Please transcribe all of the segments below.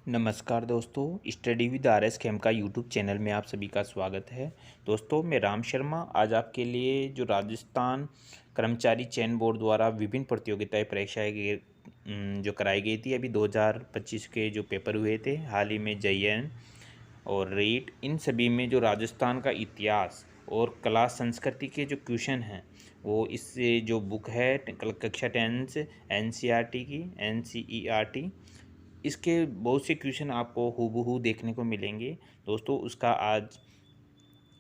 नमस्कार दोस्तों, study with R S Khem का यूट्यूब चैनल में आप सभी का स्वागत है। दोस्तों, मैं राम शर्मा आज आपके लिए जो राजस्थान कर्मचारी चयन बोर्ड द्वारा विभिन्न प्रतियोगिताएं परीक्षाएं जो कराई गई थी, अभी 2025 के जो पेपर हुए थे हाल ही में, JN और रीट, इन सभी में जो राजस्थान का इतिहास और कला संस्कृति के जो क्वेश्चन हैं वो इससे जो बुक है कक्षा 10 NCERT की NCERT, इसके बहुत से क्वेश्चन आपको हूबहू देखने को मिलेंगे। दोस्तों, उसका आज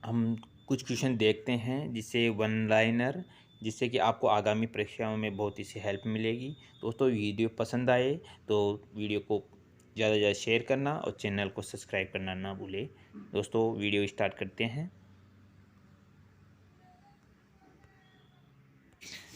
हम कुछ क्वेश्चन देखते हैं जिससे वन लाइनर, जिससे कि आपको आगामी परीक्षाओं में बहुत ही हेल्प मिलेगी। दोस्तों, वीडियो पसंद आए तो वीडियो को ज़्यादा से ज़्यादा शेयर करना और चैनल को सब्सक्राइब करना ना भूलें। दोस्तों, वीडियो स्टार्ट करते हैं।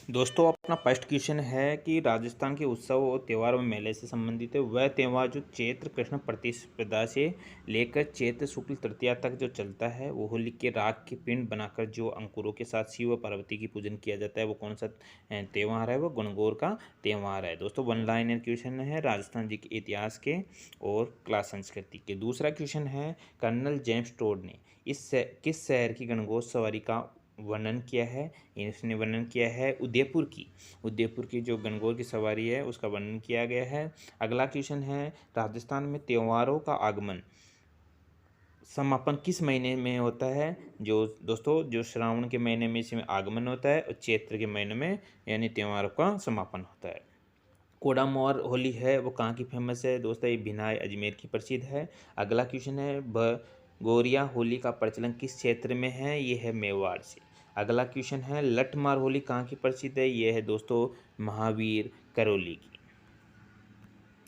दोस्तों, अपना फर्स्ट क्वेश्चन है कि राजस्थान के उत्सव और त्यौहार व मेले से संबंधित है वह त्यौहार जो चैत्र कृष्ण प्रतिपदा से लेकर चैत्र शुक्ल तृतीया तक जो चलता है, वो होली के राख के पिंड बनाकर जो अंकुरों के साथ शिव व पार्वती की पूजन किया जाता है, वो कौन सा त्यौहार है? वो गणगौर का त्यौहार है। दोस्तों, वन लाइनर क्वेश्चन है राजस्थान जी के इतिहास के और कला संस्कृति के। दूसरा क्वेश्चन है, कर्नल जेम्स टोड ने किस शहर की गणगौर सवारी का वर्णन किया है? इसने वर्णन किया है उदयपुर की जो गणगौर की सवारी है उसका वर्णन किया गया है। अगला क्वेश्चन है, राजस्थान में त्योहारों का आगमन समापन किस महीने में होता है? जो दोस्तों, जो श्रावण के महीने में इसमें आगमन होता है और चैत्र के महीने में यानी त्योहारों का समापन होता है। कोडामोर होली है वो कहाँ की फेमस है? दोस्तों, ये भिनाई अजमेर की प्रसिद्ध है। अगला क्वेश्चन है, भगोरिया होली का प्रचलन किस क्षेत्र में है? ये है मेवाड़ से। अगला क्वेश्चन है, लठमार होली कहाँ की प्रसिद्ध है? ये है दोस्तों महावीर करौली की।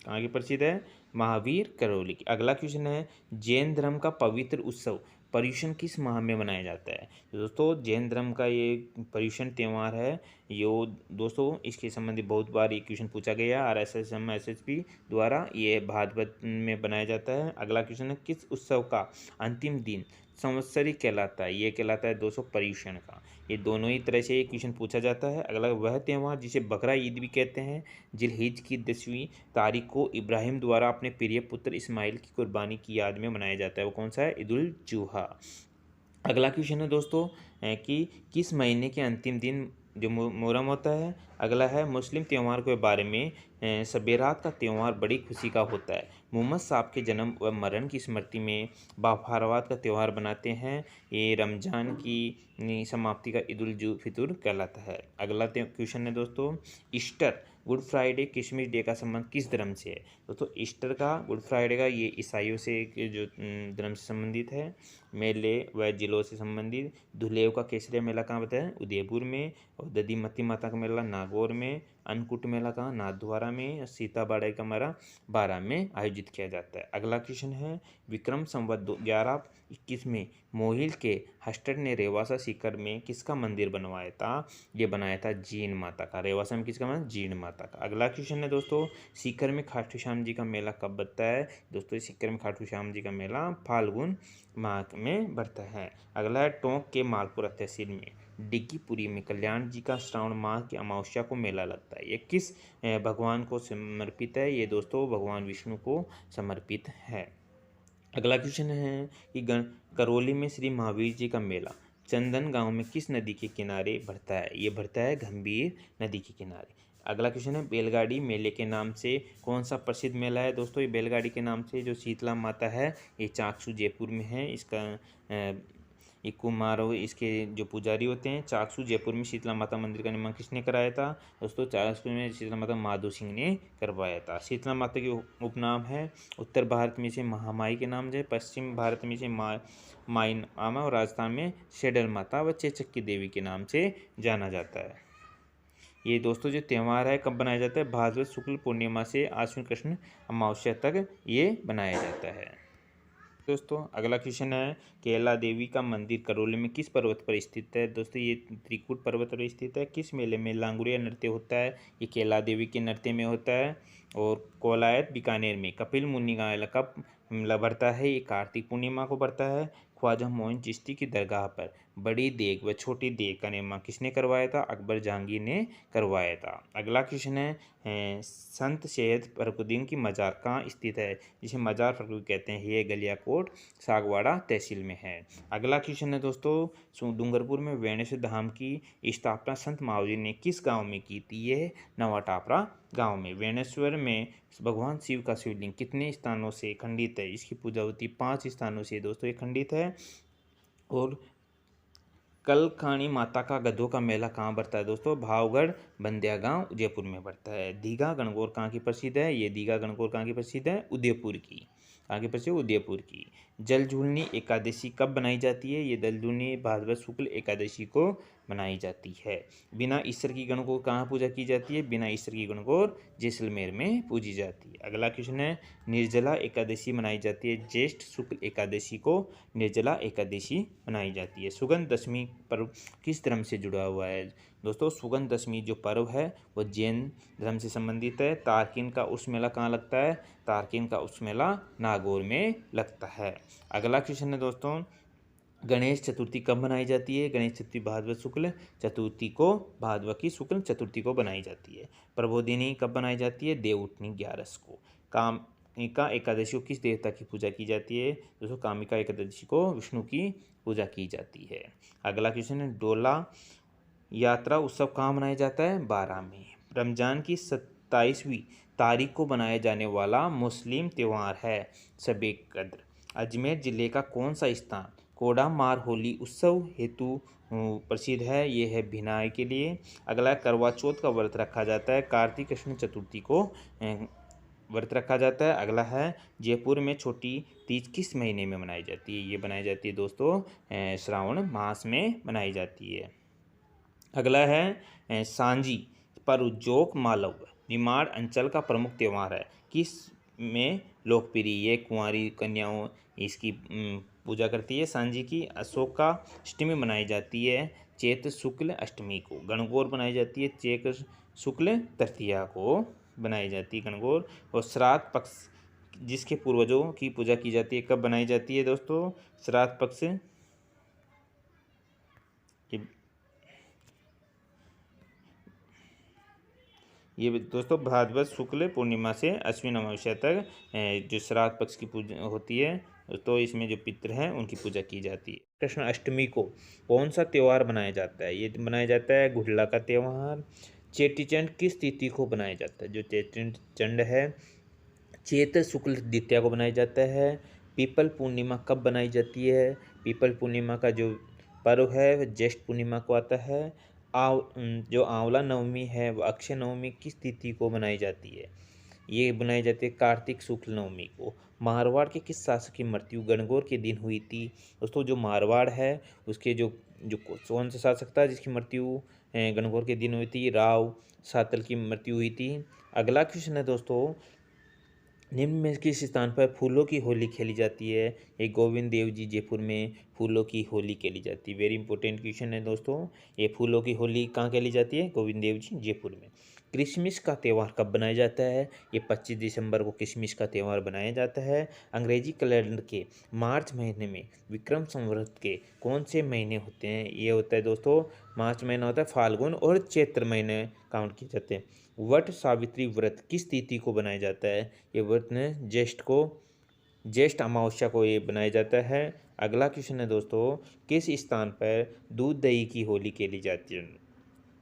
कहाँ की प्रसिद्ध है? महावीर करौली की। अगला क्वेश्चन है, जैन धर्म का पवित्र उत्सव पर्युषण किस माह में मनाया जाता है? तो दोस्तों, जैन धर्म का ये पर्युषण त्यौहार है। यो दोस्तों, इसके संबंधी बहुत बार ये क्वेश्चन पूछा गया RSSM SSB द्वारा, ये भाद्रपद में बनाया जाता है। अगला क्वेश्चन है, किस उत्सव का अंतिम दिन संवत्सरी कहलाता है? ये कहलाता है दोस्तों पर्युषण का। ये दोनों ही तरह से ये क्वेश्चन पूछा जाता है। अगला, वह त्यौहार जिसे बकरा ईद भी कहते हैं, जिलहिज की 10वीं तारीख को इब्राहिम द्वारा अपने प्रिय पुत्र इस्माइल की कुर्बानी की याद में मनाया जाता है, वो कौन सा है? ईद उल जुहा। अगला क्वेश्चन है दोस्तों कि किस महीने के अंतिम दिन जो मुहर्रम होता है? अगला है, मुस्लिम त्यौहार के बारे में सबेरात का त्यौहार बड़ी खुशी का होता है। मोहम्मद साहब के जन्म व मरण की स्मृति में बाफारवात का त्यौहार बनाते हैं। ये रमजान की समाप्ति का ईद उल फितर कहलाता है। अगला क्वेश्चन है दोस्तों, Easter good Friday Christmas day का संबंध किस धर्म से है? दोस्तों, ईस्टर का, गुड फ्राइडे का, ये ईसाइयों से जो धर्म से संबंधित है। मेले व जिलों से संबंधित, धुलेव का केसरिया मेला कहाँ बताया? उदयपुर में। और दधीमती माता का मेला नागौर में। अन्नकूट मेला कहाँ? नाथद्वारा में। और सीताबाड़ी का मेला बारा में आयोजित किया जाता है। अगला क्वेश्चन है, विक्रम संवत 1121 में मोहिल के हस्टर ने रेवासा सीकर में किसका मंदिर बनवाया था? ये बनाया था जीण माता का। रेवासा में किसका मंदिर? जीण माता का। अगला क्वेश्चन है दोस्तों, सीकर में खाटू श्याम जी का मेला कब बनता है? दोस्तों, सीकर में खाटू श्याम जी का मेला फाल्गुन माह में बढ़ता है। अगला है, टोंक के मालपुरा तहसील में डिग्गीपुरी में कल्याण जी का श्रावण माह की अमावस्या को मेला लगता है। ये किस भगवान को समर्पित है? ये दोस्तों भगवान विष्णु को समर्पित है। अगला क्वेश्चन है कि करौली में श्री महावीर जी का मेला चंदन गांव में किस नदी के किनारे बढ़ता है? ये बढ़ता है गंभीर नदी के किनारे। अगला क्वेश्चन है, बैलगाड़ी मेले के नाम से कौन सा प्रसिद्ध मेला है? दोस्तों, ये बैलगाड़ी के नाम से जो शीतला माता है, ये चाकसू जयपुर में है। इसका ये कुमारों, इसके जो पुजारी होते हैं, चाकसू जयपुर में शीतला माता मंदिर का निर्माण किसने कराया था? दोस्तों, चाकसू में शीतला माता माधो सिंह ने करवाया था। शीतला माता के उपनाम है, उत्तर भारत में इसे महामाई के नाम से, पश्चिम भारत में इसे माइन आमा और राजस्थान में शेडल माता व चेचक की देवी के नाम से जाना जाता है। ये दोस्तों जो त्यौहार है कब बनाया जाता है? भाद्रपद शुक्ल पूर्णिमा से आश्विन कृष्ण अमावस्या तक ये बनाया जाता है। दोस्तों, अगला क्वेश्चन है, कैला देवी का मंदिर करौली में किस पर्वत पर स्थित है? दोस्तों, ये त्रिकूट पर्वत पर स्थित है। किस मेले में लांगुरिया नृत्य होता है? ये कैला देवी के नृत्य में होता है। और कोलायत बीकानेर में कपिल मुनि का मेला कब बढ़ता है? ये कार्तिक पूर्णिमा को बढ़ता है। ख्वाजा मोइन चिश्ती की दरगाह पर बड़ी देग व छोटी देग का निर्माण किसने करवाया था? अकबर जहांगीर ने करवाया था। अगला क्वेश्चन है संत सैयद फर्रुद्दीन की मज़ार कहाँ स्थित है? जिसे मज़ार फर्रुद्दीन कहते हैं। ये गलियाकोट सागवाड़ा तहसील में है। अगला क्वेश्चन है दोस्तों डूंगरपुर में वेणेश्वर धाम की स्थापना संत महावीर ने किस गांव में की थी? ये नवा टापरा गांव में। वेणेश्वर में भगवान शिव का शिवलिंग कितने स्थानों से खंडित है? इसकी पूजा होती 5 स्थानों से दोस्तों ये खंडित है। और कलखानी माता का गधों का मेला कहाँ बढ़ता है दोस्तों? भावगढ़ बंदिया गांव जयपुर में बढ़ता है। दीघा गणगौर कहाँ की प्रसिद्ध है? ये दीघा गणगौर कहाँ की प्रसिद्ध है? उदयपुर की। कहाँ की प्रसिद्ध? उदयपुर की। जल झूलनी एकादशी कब बनाई जाती है? ये जल झूलनी भाद्रपद शुक्ल एकादशी को बनाई जाती है। बिना ईश्वर की गणगौर कहाँ पूजा की जाती है? बिना ईश्वर की गणगौर जैसलमेर में पूजी जाती है। अगला क्वेश्चन है निर्जला एकादशी मनाई जाती है ज्येष्ठ शुक्ल एकादशी को निर्जला एकादशी मनाई जाती है। सुगंध दशमी पर्व किस धर्म से जुड़ा हुआ है? दोस्तों सुगंध दशमी जो पर्व है वो जैन धर्म से संबंधित है। तारकिन का उर्स मेला कहाँ लगता है? तारकिन का उर्स मेला नागौर में लगता है। अगला क्वेश्चन है दोस्तों गणेश चतुर्थी कब मनाई जाती है? गणेश चतुर्थी भाद्रपद शुक्ल चतुर्थी को भाद्रपद की शुक्ल चतुर्थी को बनाई जाती है। प्रबोधिनी कब बनाई जाती है? देवउठनी 11 को। कामिका एकादशी को किस देवता की पूजा की जाती है? दोस्तों कामिका एकादशी को विष्णु की पूजा की जाती है। अगला क्वेश्चन है डोला यात्रा उत्सव कहाँ मनाया जाता है? 12 में। रमजान की 27वीं तारीख को बनाया जाने वाला मुस्लिम त्यौहार है शब-ए कद्र। अजमेर जिले का कौन सा स्थान कोड़ा मार होली उत्सव हेतु प्रसिद्ध है? ये है भिनाई के लिए। अगला करवा चौथ का व्रत रखा जाता है कार्तिक कृष्ण चतुर्थी को व्रत रखा जाता है। अगला है जयपुर में छोटी तीज किस महीने में मनाई जाती है? ये बनाई जाती है दोस्तों श्रावण मास में मनाई जाती है। अगला है सांझी पर्व जोक मालव निमाड़ अंचल का प्रमुख त्यौहार है किस में लोकप्रिय? ये कुंवारी कन्याओं इसकी पूजा करती है सांझी की। अशोका अष्टमी मनाई जाती है चैत्र शुक्ल अष्टमी को। गणगौर बनाई जाती है चैत्र शुक्ल तृतीया को बनाई जाती है गणगौर। और श्राद्ध पक्ष जिसके पूर्वजों की पूजा की जाती है कब बनाई जाती है दोस्तों? श्राद्ध पक्ष ये दोस्तों भाद्रपद शुक्ल पूर्णिमा से अश्विन अमावस्या तक जो श्राद्ध पक्ष की पूजा होती है तो इसमें जो पितृ हैं उनकी पूजा की जाती है। कृष्ण अष्टमी को कौन सा त्यौहार बनाया जाता है? ये बनाया जाता है गुड़ला का त्यौहार। चेटीचंड किस तिथि को बनाया जाता है? जो चेटीचंड है चैत्र शुक्ल द्वितीया को बनाया जाता है। पीपल पूर्णिमा कब बनाई जाती है? पीपल पूर्णिमा का जो पर्व है वह ज्येष्ठ पूर्णिमा को आता है। जो आंवला नवमी है वह अक्षय नवमी किस तिथि को बनाई जाती है? ये बनाई जाती है कार्तिक शुक्ल नवमी को। मारवाड़ के किस शासक की मृत्यु गणगौर के दिन हुई थी? दोस्तों जो मारवाड़ है उसके जो जो कौन सा शासक था जिसकी मृत्यु गणगौर के दिन हुई थी? राव सातल की मृत्यु हुई थी। अगला क्वेश्चन है दोस्तों निम्न में किस स्थान पर फूलों की होली खेली जाती है? ये गोविंद देव जी जयपुर में फूलों की होली खेली जाती है। वेरी इंपॉर्टेंट क्वेश्चन है दोस्तों ये फूलों की होली कहाँ खेली जाती है? गोविंद देव जी जयपुर में। क्रिसमस का त्यौहार कब बनाया जाता है? ये 25 दिसंबर को क्रिसमस का त्यौहार बनाया जाता है। अंग्रेजी कैलेंडर के मार्च महीने में विक्रम संवत के कौन से महीने होते हैं? ये होता है दोस्तों मार्च महीना होता है फाल्गुन और चैत्र महीने काउंट किए जाते हैं। वट सावित्री व्रत किस तिथि को बनाया जाता है? ये व्रत ने ज्येष्ठ अमावस्या को ये बनाया जाता है। अगला क्वेश्चन है दोस्तों किस स्थान पर दूध दही की होली खेली जाती है?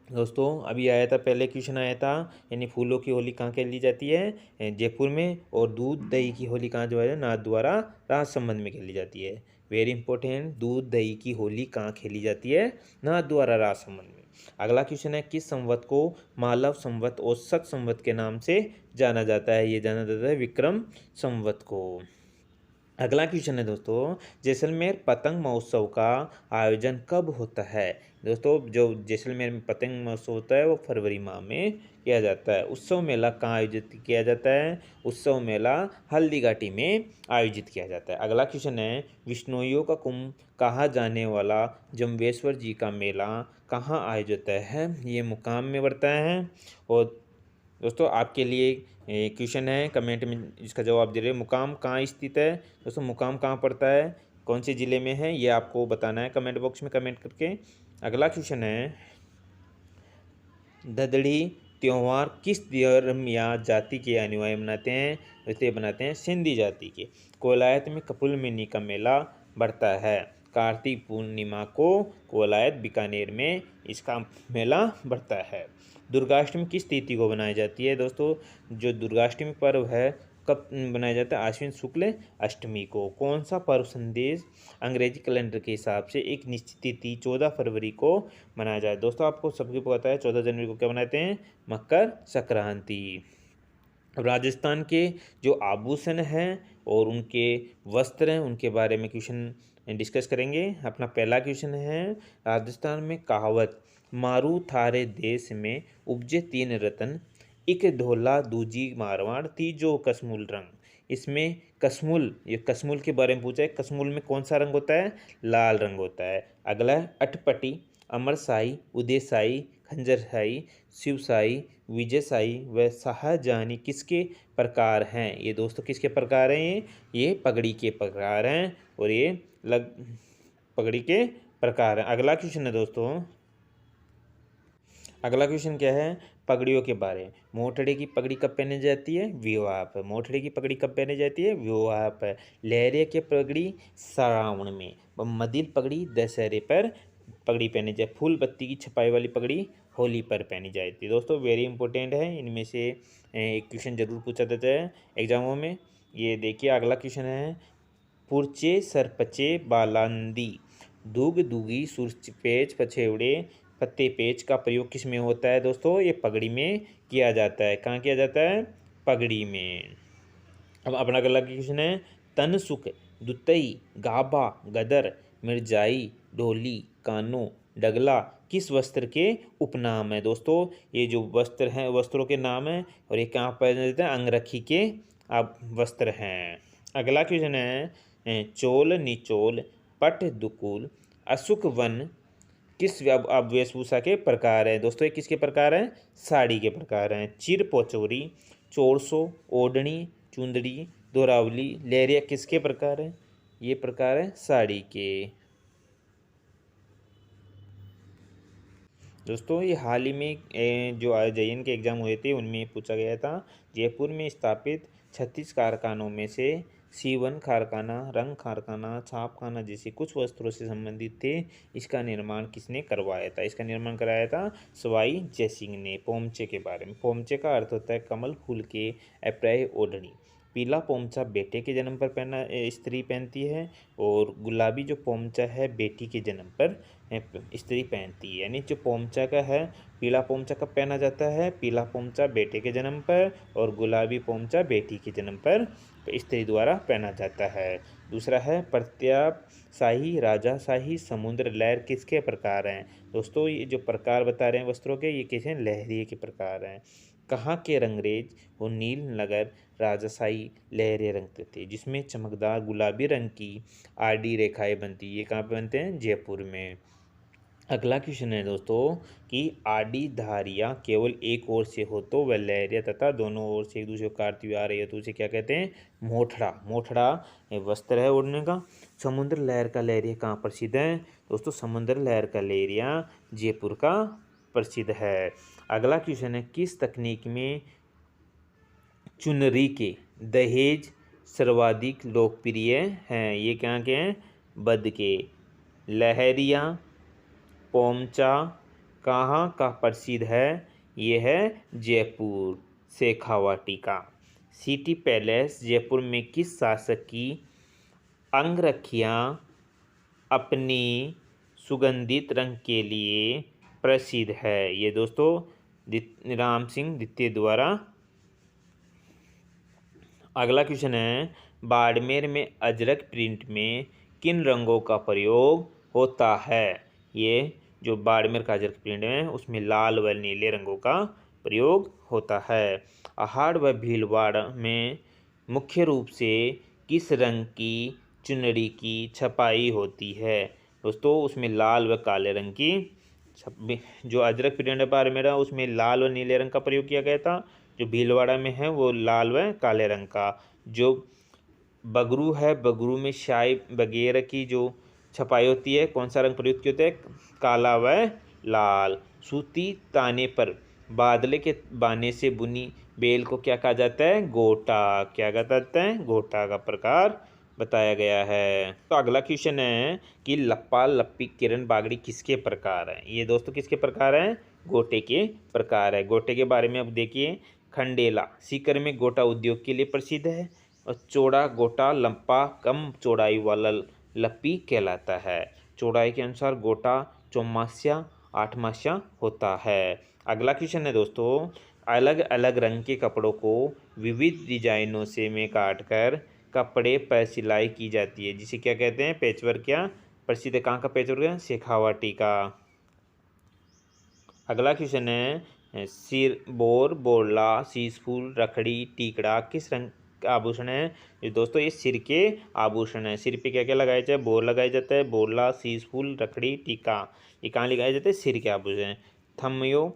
दोस्तों अभी आया था पहले क्वेश्चन आया था यानी फूलों की होली कहाँ खेली जाती है? जयपुर में। और दूध दही की होली कहाँ जो है नाथद्वारा राजसमंद में खेली जाती है। वेरी इंपॉर्टेंट दूध दही की होली कहाँ खेली जाती है? नाथद्वारा राजसमंद में। अगला क्वेश्चन है किस संवत को मालव संवत और सत संवत के नाम से जाना जाता है? ये जाना जाता है विक्रम संवत को। अगला क्वेश्चन है दोस्तों जैसलमेर पतंग महोत्सव का आयोजन कब होता है? दोस्तों जो जैसलमेर में पतंग महोत्सव होता है वो फरवरी माह में किया जाता है। उत्सव मेला कहाँ आयोजित किया जाता है? उत्सव मेला हल्दी घाटी में आयोजित किया जाता है। अगला क्वेश्चन है विष्णुइयों का कुंभ कहा जाने वाला जम्बेश्वर जी का मेला कहाँ आयोजित है? ये मुकाम में बढ़ता है। और दोस्तों आपके लिए क्वेश्चन है, कमेंट में इसका जवाब दे रहे हैं। मुकाम कहाँ स्थित है दोस्तों? मुकाम कहाँ पड़ता है, कौन से ज़िले में है, ये आपको बताना है कमेंट बॉक्स में कमेंट करके। अगला क्वेश्चन है, ददड़ी त्यौहार किस धर्म या जाति के अनुयायी मनाते हैं? वैसे बनाते हैं सिंधी जाति के। कोलायत में कपुलमुनी का मेला बढ़ता है। कार्तिक पूर्णिमा को कोलायत बीकानेर में इसका मेला बढ़ता है। दुर्गाष्टमी किस तिथि को बनाई जाती है दोस्तों? जो दुर्गाष्टमी पर्व है कब बनाया जाता है? आश्विन शुक्ल अष्टमी को। कौन सा पर्व संदेश अंग्रेजी कैलेंडर के हिसाब से एक निश्चित तिथि 14 फरवरी को मनाया जाए? दोस्तों आपको सबको पता है 14 जनवरी को क्या मनाते हैं? मकर संक्रांति। राजस्थान के जो आभूषण हैं और उनके वस्त्र हैं उनके बारे में क्वेश्चन डिस्कस करेंगे। अपना पहला क्वेश्चन है, राजस्थान में कहावत मारू थारे देश में उपजे तीन रतन, एक धोला दूजी मारवाड़ तीजो कसमूल रंग। इसमें कसमूल, ये कसमूल के बारे में पूछा है। कसमूल में कौन सा रंग होता है? लाल रंग होता है। अगला है अटपटी, अमरसाई, उदयसाई, खंजरसाई, शिवसाई, विजयसाई व शाहजहानी किसके प्रकार हैं? ये दोस्तों किसके प्रकार हैं? ये पगड़ी के प्रकार हैं और ये पगड़ी के प्रकार हैं। अगला क्वेश्चन है दोस्तों, अगला क्वेश्चन क्या है? पगड़ियों के बारे में। मोठड़ी की पगड़ी कब पहनी जाती है? विवाह पर। मोठड़ी की पगड़ी कब पहनी जाती है? विवाह पर। लहरिया की पगड़ी श्रावण में। मदिल पगड़ी दशहरे पर पगड़ी पहनी जाए। फूल बत्ती की छपाई वाली पगड़ी होली पर पहनी जाती है। दोस्तों वेरी इंपॉर्टेंट है, इनमें से एक क्वेश्चन जरूर पूछा जाता है एग्जामों में। ये देखिए अगला क्वेश्चन है, पुरचे सरपचे बालांदी दूग दूगी सुरपेच पछेवड़े पत्ते पेच का प्रयोग किस में होता है दोस्तों? ये पगड़ी में किया जाता है। कहाँ किया जाता है? पगड़ी में। अब अपना अगला क्वेश्चन है, तनसुख दुतई गाबा गदर मिर्जाई ढोली कानो डगला किस वस्त्र के उपनाम है? दोस्तों ये जो वस्त्र हैं वस्त्रों के नाम हैं और ये कहाँ पहने जाते हैं? अंगरखी के अब वस्त्र हैं। अगला क्वेश्चन है, चोल निचोल पट दुकुल अशुक वन किस अब वेशभूषा के प्रकार है? दोस्तों ये किसके प्रकार हैं? साड़ी के प्रकार हैं। चिर पोचौरी, चोरसो, ओढ़नी, चुंदड़ी, दोरावली, लहरिया किसके प्रकार हैं? ये प्रकार है साड़ी के। दोस्तों ये हाल ही में जो JN के एग्ज़ाम हुए थे उनमें पूछा गया था। जयपुर में स्थापित 36 कारखानों में से सीवन कारखाना, रंग कारखाना, छापखाना जैसे कुछ वस्त्रों से संबंधित थे। इसका निर्माण किसने करवाया था? इसका निर्माण कराया था सवाई जयसिंह ने। पोमचे के बारे में। पोमचे का अर्थ होता है कमल फूल के अप्राय ओढ़नी। पीला पोमचा बेटे के जन्म पर पहना स्त्री पहनती है और गुलाबी जो पोमचा है बेटी के जन्म पर स्त्री पहनती है। यानी जो पोमचा का है, पीला पोमचा कब पहना जाता है? पीला पोमचा बेटे के जन्म पर और गुलाबी पोमचा बेटी के जन्म पर स्त्री द्वारा पहना जाता है। दूसरा है प्रताप शाही, राजाशाही, समुद्र लहर किसके प्रकार हैं? दोस्तों ये जो प्रकार बता रहे हैं वस्त्रों के, ये किस हैं? लहरिये के प्रकार हैं। कहाँ के रंगरेज और नील नगर राजशाही लहरिये रंगते थे जिसमें चमकदार गुलाबी रंग की आडी रेखाएं बनती। ये कहाँ पे बनते हैं? जयपुर में। अगला क्वेश्चन है दोस्तों कि आडी धारियाँ केवल एक ओर से हो तो वह लहरिया तथा दोनों ओर से एक दूसरे को काटती हुई आ रही है तो उसे क्या कहते हैं? मोठड़ा। मोठड़ा वस्त्र है ओढ़ने का। समुद्र लहर का लहरिया कहाँ प्रसिद्ध है? दोस्तों समुद्र लहर का लहरिया जयपुर का प्रसिद्ध है। अगला क्वेश्चन है, किस तकनीक में चुनरी के दहेज सर्वाधिक लोकप्रिय हैं? ये क्या के हैं? बद के। लहरिया पोमचा कहाँ का प्रसिद्ध है? ये है जयपुर शेखावाटी का। सिटी पैलेस जयपुर में किस शासक की अंगरखियाँ अपनी सुगंधित रंग के लिए प्रसिद्ध है? ये दोस्तों राम सिंह द्वितीय द्वारा। अगला क्वेश्चन है, बाड़मेर में अजरक प्रिंट में किन रंगों का प्रयोग होता है? ये जो बाड़मेर का अजरक प्रिंट है उसमें लाल व नीले रंगों का प्रयोग होता है। अहाड़ व भीलवाड़ा में मुख्य रूप से किस रंग की चुनरी की छपाई होती है? दोस्तों उसमें लाल व काले रंग की जो अजरक प्रिंट है बाड़मेर उसमें लाल व नीले रंग का प्रयोग किया गया था। जो भीलवाड़ा में है वो लाल व काले रंग का। जो बगरू है, बगरू में शाई वगैरह की जो छपाई होती है, कौन सा रंग प्रयुक्त होता है? काला व लाल। सूती ताने पर बादले के बाने से बुनी बेल को क्या कहा जाता है? गोटा। क्या कहा जाता है? गोटा का प्रकार बताया गया है। तो अगला क्वेश्चन है कि लप्पा लप्पी किरण बागड़ी किसके प्रकार है? ये दोस्तों किसके प्रकार है? गोटे के प्रकार है। गोटे के बारे में अब देखिए। खंडेला सीकर में गोटा उद्योग के लिए प्रसिद्ध है और चौड़ा गोटा लंपा कम चौड़ाई वाला लप्पी कहलाता है। चौड़ाई के अनुसार गोटा चौमास्या 8 मास्या होता है। अगला क्वेश्चन है दोस्तों, अलग अलग रंग के कपड़ों को विविध डिजाइनों से में काट कर कपड़े पर सिलाई की जाती है, जिसे क्या कहते हैं? पैचवर्क। क्या प्रसिद्ध है? कहाँ का पैचवर्क है? शेखावाटी का। अगला क्वेश्चन है सिर बोर बोरला शीश फूल रखड़ी टीकड़ा किस रंग का आभूषण है? ये दोस्तों ये सिर के आभूषण है। सिर पे क्या क्या लगाया जाता है? बोर लगाया जाता है, बोरला शीश फूल रखड़ी टीका। ये कहाँ लगाए जाते हैं? सिर के आभूषण। थम्यो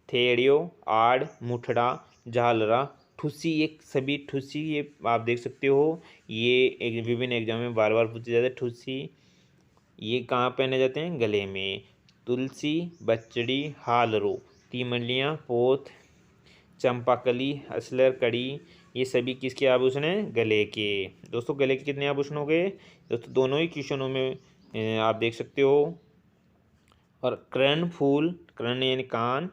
थेड़ियो आड़ मुठड़ा झालरा ठुस्सी, एक सभी ठुस्सी ये आप देख सकते हो, ये एक विभिन्न एग्जाम में बार बार पूछे जाते हैं। ठुस्सी ये कहाँ पहने जाते हैं? गले में। तुलसी बचड़ी हालरो तीमलियाँ पोत चंपाकली असलर कड़ी ये सभी किसके आभूषण हैं? गले के। दोस्तों गले के कितने आभूषण हो गए? दोस्तों दोनों ही क्वेश्चनों में आप देख सकते हो। और कर्ण फूल, कर्ण यानी कान,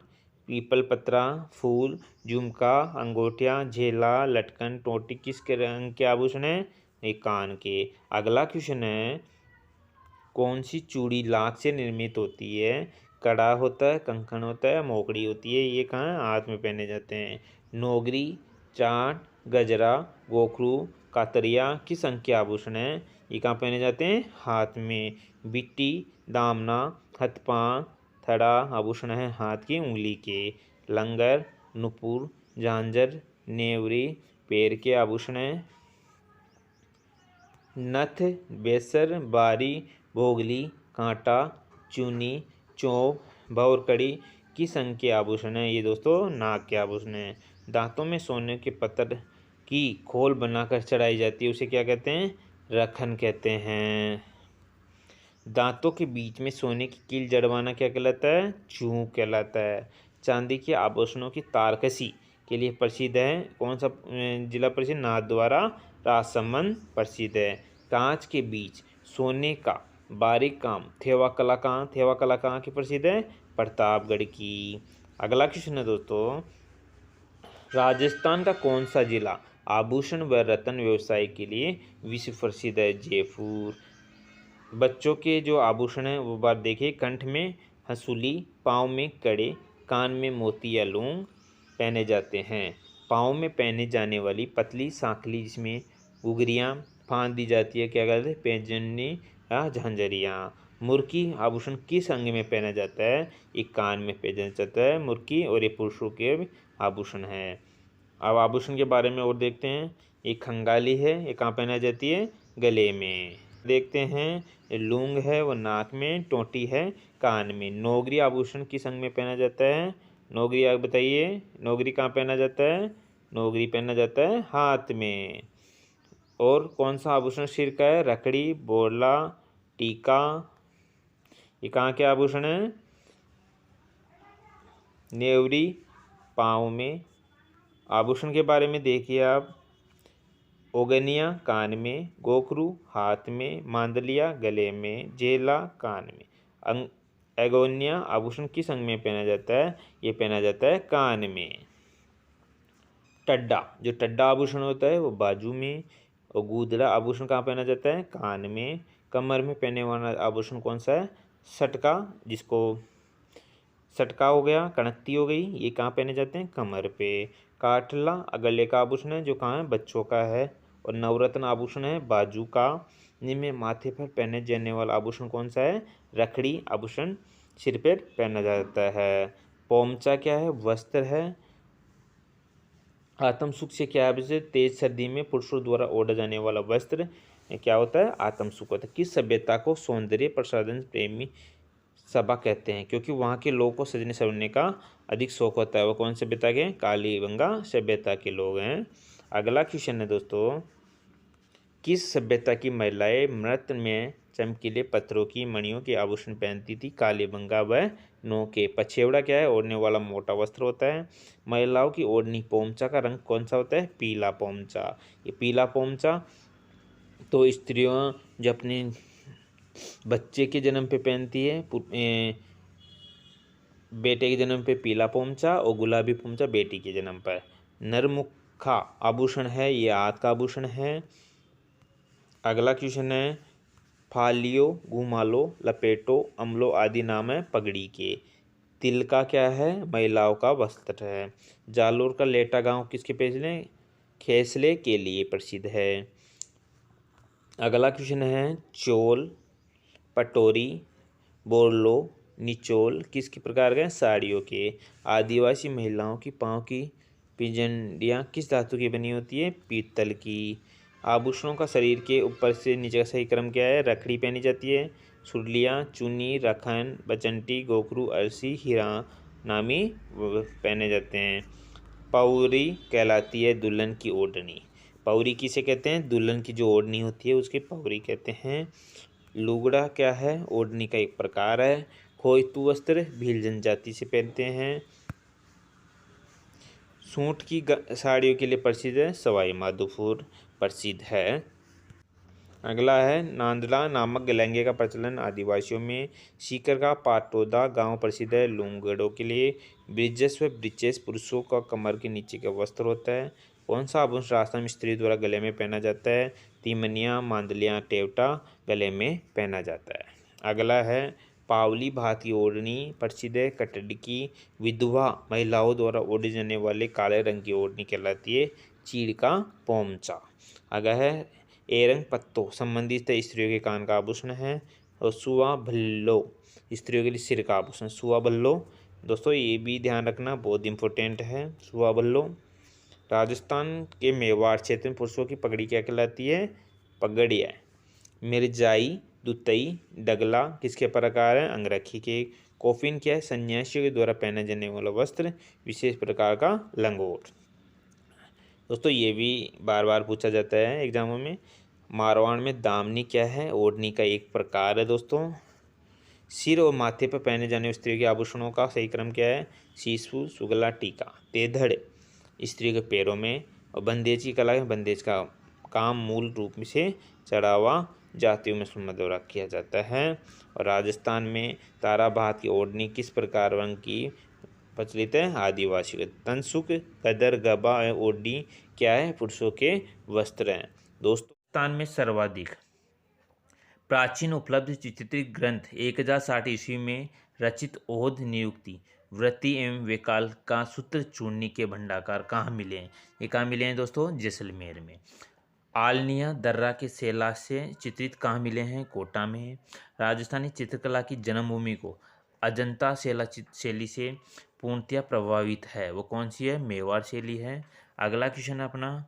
पीपल पत्रा फूल, झुमका अंगूठिया झेला लटकन टोटी किसके रंग के आभूषण है? ये कान के। अगला क्वेश्चन है कौन सी चूड़ी लाख से निर्मित होती है? कड़ा होता है, कंकण होता है, मोकड़ी होती है। ये कहाँ? हाथ में पहने जाते हैं। नोगरी चाट गजरा गोखरू कातरिया किस अंग के आभूषण है? ये कहाँ पहने जाते हैं? हाथ में। बिट्टी दामना हथपां थड़ा आभूषण है हाथ की उंगली के। लंगर नुपुर झांझर नेवरी पैर के आभूषण है। नथ बेसर बारी भोगली कांटा चूनी चौप भौरकड़ी किस अंग के आभूषण है? ये दोस्तों नाक के आभूषण है। दांतों में सोने के पत्थर की खोल बनाकर चढ़ाई जाती है, उसे क्या कहते हैं? रखन कहते हैं। दांतों के बीच में सोने की कील जड़वाना क्या कहलाता है? चूक कहलाता है। चांदी के आभूषणों की तारकसी के लिए प्रसिद्ध है, कौन सा जिला प्रसिद्ध? नाथद्वारा राजसमंद प्रसिद्ध है। कांच के बीच सोने का बारीक काम थेवा कला कहाँ? थेवा कला कहाँ की प्रसिद्ध है? प्रतापगढ़ की। अगला क्वेश्चन है दोस्तों, राजस्थान का कौन सा जिला आभूषण व रत्न व्यवसाय के लिए विश्व प्रसिद्ध है? जयपुर। बच्चों के जो आभूषण हैं वो बात देखिए। कंठ में हंसुली पाँव में कड़े कान में मोती या लौंग पहने जाते हैं। पाँव में पहने जाने वाली पतली सांखली जिसमें घुघरियाँ फाँद दी जाती है क्या कहते हैं? पैंजनी या झांझरियाँ। मुर्की आभूषण किस अंग में पहना जाता है? एक कान में पहना जाता है मुर्की और ये पुरुषों के आभूषण है। अब आभूषण के बारे में और देखते हैं। एक खंगाली है, ये कहाँ पहना जाती है? गले में। देखते हैं लूंग है वो नाक में, टोटी है कान में। नोगरी आभूषण किस अंग में पहना जाता है? नोगरी आप बताइए, नोगरी कहाँ पहना जाता है? नोगरी पहना जाता है हाथ में। और कौन सा आभूषण सिर का है? रखड़ी बोरला टीका ये कहाँ के आभूषण है? नेवरी पाँव में। आभूषण के बारे में देखिए आप। ओगनिया कान में, गोखरू हाथ में, मांदलिया गले में, जेला कान में। एगोनिया आभूषण किस अंग में पहना जाता है? ये पहना जाता है कान में। टड्डा जो टड्डा आभूषण होता है वो बाजू में। और गूदड़ा आभूषण कहाँ पहना जाता है? कान में। कमर में पहने वाला आभूषण कौन सा है? सटका, जिसको सटका हो गया, कणत्ती हो गई, ये कहाँ पहने जाते हैं? कमर पे। काठला गले का आभूषण है जो कहाँ है? बच्चों का है। और नवरत्न आभूषण है बाजू का। जिनमें माथे पर पहने जाने वाला आभूषण कौन सा है? रखड़ी आभूषण सिर पर पहना जाता है। पोमचा क्या है? वस्त्र है। आत्म सुख से क्या है? तेज सर्दी में पुरुषों द्वारा ओढ़ा जाने वाला वस्त्र क्या होता है? आत्म सुख होता है। किस सभ्यता को सौंदर्य प्रसाधन प्रेमी सभा कहते हैं, क्योंकि वहाँ के लोगों को सजने संवरने का अधिक शौक होता है। वो कौन सभ्यता के? कालीबंगा सभ्यता के लोग हैं। अगला क्वेश्चन है दोस्तों, किस सभ्यता की महिलाएं नृत्य में चमकीले पत्थरों की मणियों के आभूषण पहनती थी? कालीबंगा व नौके। पछेवड़ा क्या है? ओढ़ने वाला मोटा वस्त्र होता है। महिलाओं की ओढ़नी पोमचा का रंग कौन सा होता है? पीला पोमचा। ये पीला पोमचा तो स्त्रियों जो अपने बच्चे के जन्म पे पहनती है, बेटे के जन्म पे पीला पोमचा और गुलाबी पोमचा बेटी के जन्म पर। नरमुखा आभूषण है, ये हाथ का आभूषण है। अगला क्वेश्चन है, फालियो, घुमालो, लपेटो, अमलो आदि नाम है पगड़ी के। तिलका क्या है? महिलाओं का वस्त्र है। जालोर का लेटा गांव किसके पेजले? खेसले के लिए प्रसिद्ध है। अगला क्वेश्चन है, चोल, पटोरी, बोरलो, निचोल किसके प्रकार के? साड़ियों के। आदिवासी महिलाओं की पाँव की पिजंडियाँ किस धातु की बनी होती है? पीतल की। आभूषणों का शरीर के ऊपर से नीचे का सही क्रम क्या है? रखड़ी पहनी जाती है। सुरलियाँ, चुन्नी, रखन, बचंटी, गोखरू, अरसी, हीरा नामी पहने जाते हैं। पौरी कहलाती है दुल्हन की ओढ़नी। पौरी किसे कहते हैं? दुल्हन की जो ओढ़नी होती है उसकी पौरी कहते हैं। लुगड़ा क्या है? ओढ़नी का एक प्रकार है। खोइतू वस्त्र भील जनजाति से पहनते हैं। सूट की साड़ियों के लिए प्रसिद्ध है, सवाई माधोपुर प्रसिद्ध है। अगला है, नांदला नामक लहंगे का प्रचलन आदिवासियों में। सीकर का पाटोदा गांव प्रसिद्ध है लुंगड़ों के लिए। ब्रिजेश व ब्रिचेस पुरुषों का कमर के नीचे का वस्त्र होता है। कौन सा आभूषण राजस्थान में स्त्री द्वारा गले में पहना जाता है? तिमनिया, मांदलियाँ, टेवटा गले में पहना जाता है। अगला है, पावली भात की ओढ़नी प्रसिद्ध है। कटड़ी की विधवा महिलाओं द्वारा ओढ़े जाने वाले काले रंग की ओढ़नी कहलाती है चीड़ का पोमचा। अगला है, एरंग पत्तो संबंधित स्त्रियों के कान का आभूषण है। और सुआ भल्लो स्त्रियों के लिए सिर का आभूषण। सुआ भल्लो दोस्तों ये भी ध्यान रखना, बहुत इंपॉर्टेंट है। सुआ भल्लो। राजस्थान के मेवाड़ क्षेत्र में पुरुषों की पगड़ी क्या कहलाती है? पगड़िया। मिर्जाई, दुतई, डगला किसके प्रकार है? अंगरखी के। कोफिन क्या है? सन्यासियों के द्वारा पहने जाने वाला वस्त्र, विशेष प्रकार का लंगोट। दोस्तों ये भी बार बार पूछा जाता है एग्जामों में। मारवाड़ में दामनी क्या है? ओढ़नी का एक प्रकार है दोस्तों। सिर और माथे पर पहने जाने स्त्रियों के आभूषणों का सही क्रम क्या है? शीशु, सुगला, टीका। तेधड़ स्त्री के पैरों में। और बंदेज की कला है, बंदेज का काम मूल रूप से चढ़ावा जातियों में द्वारा किया जाता है। और राजस्थान में तारा भात की ओढ़नी किस प्रकार रंग की प्रचलित है? आदिवासी तनसुक, कदर, गबा ओढ़नी क्या है? पुरुषों के वस्त्र हैं। दोस्तों राजस्थान में सर्वाधिक प्राचीन उपलब्ध चित्रित ग्रंथ 1060 ईस्वी में रचित ओध नियुक्ति वृत्ति एवं वेकाल का सूत्र चूर्णी के भंडाकार कहाँ मिले हैं? ये कहाँ मिले हैं दोस्तों? जैसलमेर में। आलनिया दर्रा के सेला से चित्रित कहाँ मिले हैं? कोटा में। राजस्थानी चित्रकला की जन्मभूमि को अजंता शैली से पूर्णतया प्रभावित है, वो कौन सी है? मेवाड़ शैली है। अगला क्वेश्चन है अपना,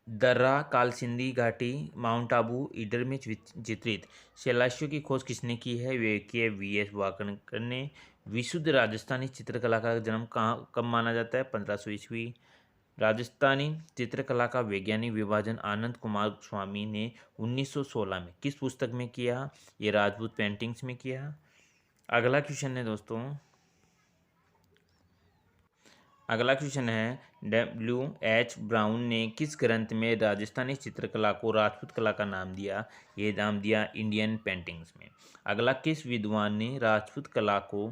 दर्रा, कालसिंदी घाटी, माउंट आबू, ईडर में चित्रित शैलाशियों की खोज किसने की है? वे की वीएस वाकणकर ने। विशुद्ध राजस्थानी चित्रकला का जन्म कब माना जाता है? 1500 ईस्वी। राजस्थानी चित्रकला का वैज्ञानिक विभाजन आनंद कुमार स्वामी ने 1916 में किस पुस्तक में किया? ये राजपूत पेंटिंग्स में किया। अगला क्वेश्चन है दोस्तों, अगला क्वेश्चन है, W.H. ब्राउन ने किस ग्रंथ में राजस्थानी चित्रकला को राजपूत कला का नाम दिया? ये नाम दिया इंडियन पेंटिंग्स में। अगला, किस विद्वान ने राजपूत कला को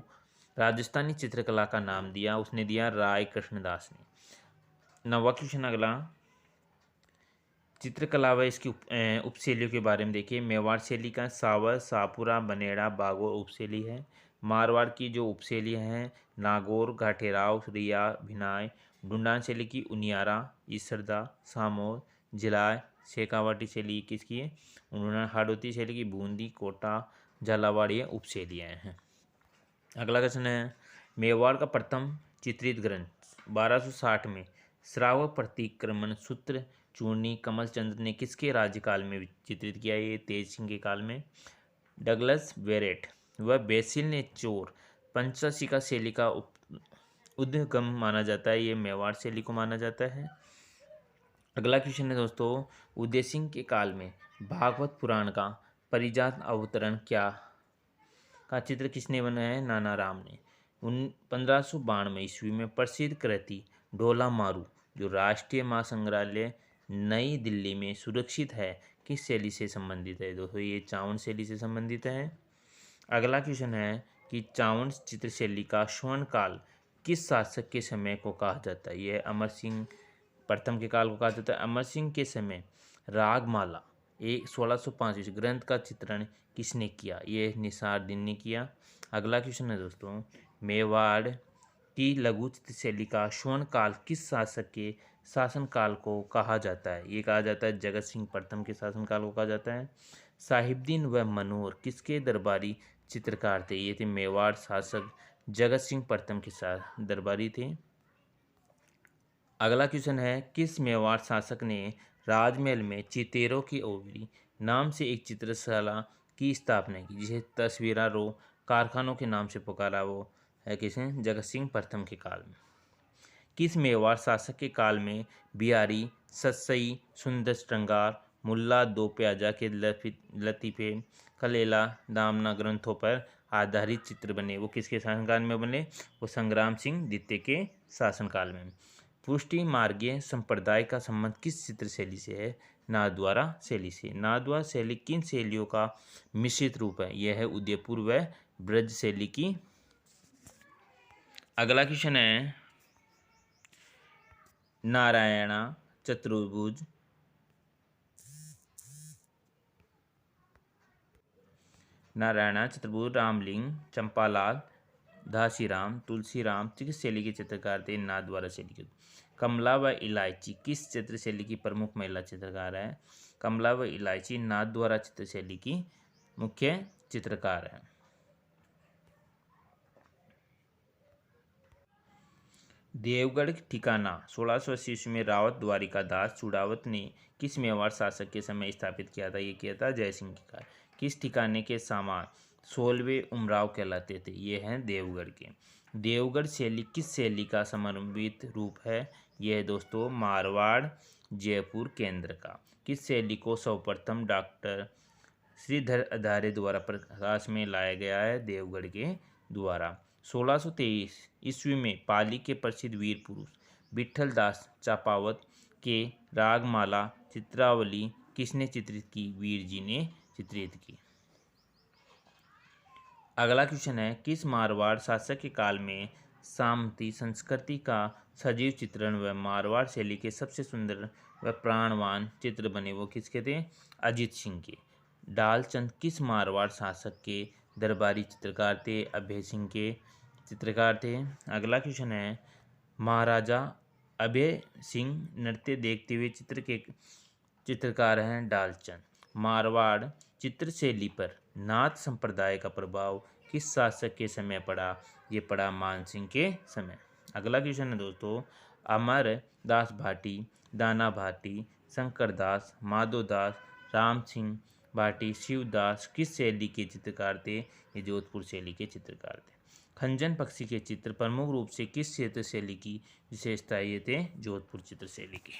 राजस्थानी चित्रकला का नाम दिया? उसने दिया राय कृष्णदास ने। नवा क्वेश्चन अगला, चित्रकला व इसकी उपशैलियों के बारे में देखिए। मेवाड़ शैली का सावर, सापुरा, बनेड़ा, बागोर उपशैली है। मारवाड़ की जो उपशैलियाँ हैं, नागौर, घाटेराव, रिया, भिनाय। ढूंढान शैली की उनियारा, ईसरदा, सामोर, जिलाय। शेखावाटी शैली किसकी है? हाड़ौती शैली की बूंदी, कोटा, झालावाड़, ये उपशैलियाँ हैं। अगला क्वेश्चन है, मेवाड़ का प्रथम चित्रित ग्रंथ 1260 में श्राव प्रतिक्रमण सूत्र चूर्णी कमलचंद्र ने किसके राज्यकाल में चित्रित किया? ये तेज सिंह के काल में। डगलस वेरेट वह बेसिल ने चोर पंचशिका शैली का उद्गम माना जाता है। ये मेवाड़ शैली को माना जाता है। अगला क्वेश्चन है दोस्तों, उदय सिंह के काल में भागवत पुराण का परिजात अवतरण क्या का चित्र किसने बनाया है? नाना राम ने। 1592 ईस्वी में प्रसिद्ध कृति ढोला मारू जो राष्ट्रीय महासंग्रहालय नई दिल्ली में सुरक्षित है, किस शैली से संबंधित है? दोस्तों ये चावन शैली से संबंधित है। अगला क्वेश्चन है कि चावन चित्र शैली का स्वर्ण काल किस शासक के समय को कहा जाता है? यह अमर सिंह प्रथम के काल को कहा जाता है। अमर सिंह के समय रागमाला 1605 ग्रंथ का चित्रण किसने किया? यह निसार दिन ने किया। अगला क्वेश्चन है दोस्तों, मेवाड़ की लघु चित्र शैली का स्वर्ण काल किस शासक के शासनकाल को कहा जाता है? ये कहा जाता है जगत सिंह प्रथम के शासनकाल को कहा जाता है। साहिबदीन व मनोहर किसके दरबारी चित्रकार थे? ये थे मेवाड़ शासक जगत सिंह प्रथम के साथ दरबारी थे। अगला क्वेश्चन है, किस मेवाड़ शासक ने राजमहल में चितेरों की ओवरी नाम से एक चित्रशाला की स्थापना की, जिसे तस्वीरा रो कारखानों के नाम से पुकारा? वो है किसे? जगत सिंह प्रथम के काल में। किस मेवाड़ शासक के काल में बिहारी सतसई सुंदर श्रृंगार मुल्ला दो प्याजा के लतीफे कलेला दामना ग्रंथों पर आधारित चित्र बने? वो किसके शासनकाल में बने? वो संग्राम सिंह द्वितीय के शासनकाल में। पुष्टि मार्गीय संप्रदाय का संबंध किस चित्र शैली से है? नाथद्वारा शैली से। नाथद्वारा शैली किन शैलियों का मिश्रित रूप है? यह है उदयपुर व ब्रज शैली की। अगला क्वेश्चन है, नारायणा चतुर्भुज रामलिंग चंपालाल घासीराम तुलसीराम किस शैली के चित्रकार थे? नाथद्वारा शैली के। कमला व इलायची किस चित्र शैली की प्रमुख महिला चित्रकार है? कमला व इलायची नाथद्वारा चित्र शैली की मुख्य चित्रकार है। देवगढ़ ठिकाना 1680 ईस्वी में रावत द्वारिकादास चूड़ावत ने किस मेवाड़ शासक के समय स्थापित किया था? ये किया था जयसिंह के काल। किस ठिकाने के सामान 16वें उमराव कहलाते थे? ये हैं देवगढ़ के। देवगढ़ शैली किस शैली का समन्वित रूप है? यह है दोस्तों मारवाड़ जयपुर केंद्र का। किस शैली को सर्वप्रथम डॉक्टर श्रीधर अधारे द्वारा प्रकाश में लाया गया है? देवगढ़ के द्वारा। 1623 ईस्वी में पाली के प्रसिद्ध वीर पुरुष विठल दास चापावत के रागमाला चित्रावली किसने चित्रित की? वीर जी ने चित्रित की। अगला क्वेश्चन है, किस मारवाड़ शासक के काल में सामंती संस्कृति का सजीव चित्रण व मारवाड़ शैली के सबसे सुंदर व प्राणवान चित्र बने? वो किसके थे? अजीत सिंह के। डालचंद किस मारवाड़ शासक के दरबारी चित्रकार थे? अभय सिंह के चित्रकार थे। अगला क्वेश्चन है, महाराजा अभय सिंह नृत्य देखते हुए चित्र के चित्रकार हैं डालचंद। मारवाड़ चित्रशैली पर नाथ संप्रदाय का प्रभाव किस शासक के समय पड़ा? ये पड़ा मानसिंह के समय। अगला क्वेश्चन है दोस्तों, अमर दास भाटी दाना भाटी शंकरदास माधोदास राम सिंह भाटी शिवदास किस शैली के चित्रकार थे? ये जोधपुर शैली के चित्रकार थे। खंजन पक्षी के चित्र प्रमुख रूप से किस चित्र शैली की विशेषता? ये थे जोधपुर चित्र शैली की।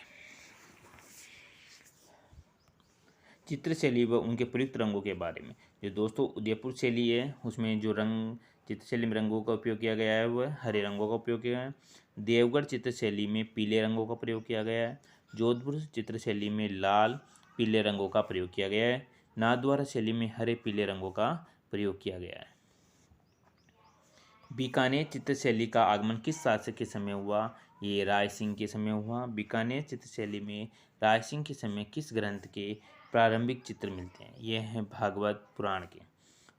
चित्र शैली व उनके प्रयुक्त रंगों के बारे में, जो दोस्तों उदयपुर शैली है उसमें जो रंग चित्र शैली में रंगों का उपयोग किया गया है वह हरे रंगों का उपयोग किया है। देवगढ़ चित्र शैली में पीले रंगों का प्रयोग किया गया है। जोधपुर चित्र शैली में लाल पीले रंगों का प्रयोग किया गया है। नाथद्वारा शैली में हरे पीले रंगों का प्रयोग किया गया है। बीकानेर चित्र शैली का आगमन किस शासक के समय हुआ? ये राय सिंह के समय हुआ। बीकानेर चित्र शैली में राय सिंह के समय किस ग्रंथ के प्रारंभिक चित्र मिलते हैं? ये हैं भागवत पुराण के।